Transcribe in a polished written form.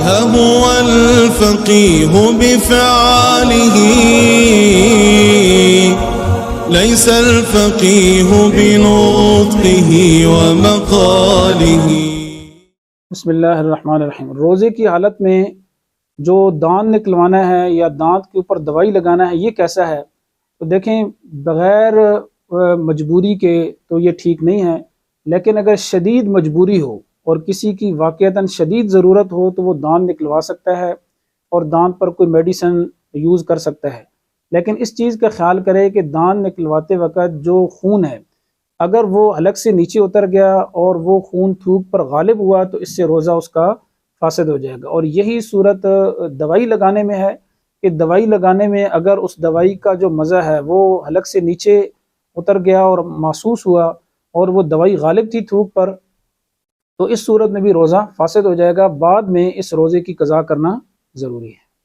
هو الفقيه بفعاله ليس الفقيه بنطقه ومقاله۔ بسم اللہ الرحمن الرحیم۔ روزے کی حالت میں جو دانت نکلوانا ہے یا دانت کے اوپر دوائی لگانا ہے یہ کیسا ہے؟ تو دیکھیں، بغیر مجبوری کے تو یہ ٹھیک نہیں ہے، لیکن اگر شدید مجبوری ہو اور کسی کی واقعتاً شدید ضرورت ہو تو وہ دانت نکلوا سکتا ہے اور دانت پر کوئی میڈیسن یوز کر سکتا ہے۔ لیکن اس چیز کا خیال کرے کہ دانت نکلواتے وقت جو خون ہے اگر وہ حلق سے نیچے اتر گیا اور وہ خون تھوک پر غالب ہوا تو اس سے روزہ اس کا فاسد ہو جائے گا۔ اور یہی صورت دوائی لگانے میں ہے کہ دوائی لگانے میں اگر اس دوائی کا جو مزہ ہے وہ حلق سے نیچے اتر گیا اور محسوس ہوا اور وہ دوائی غالب تھی تھوک پر، تو اس صورت میں بھی روزہ فاسد ہو جائے گا۔ بعد میں اس روزے کی قضا کرنا ضروری ہے۔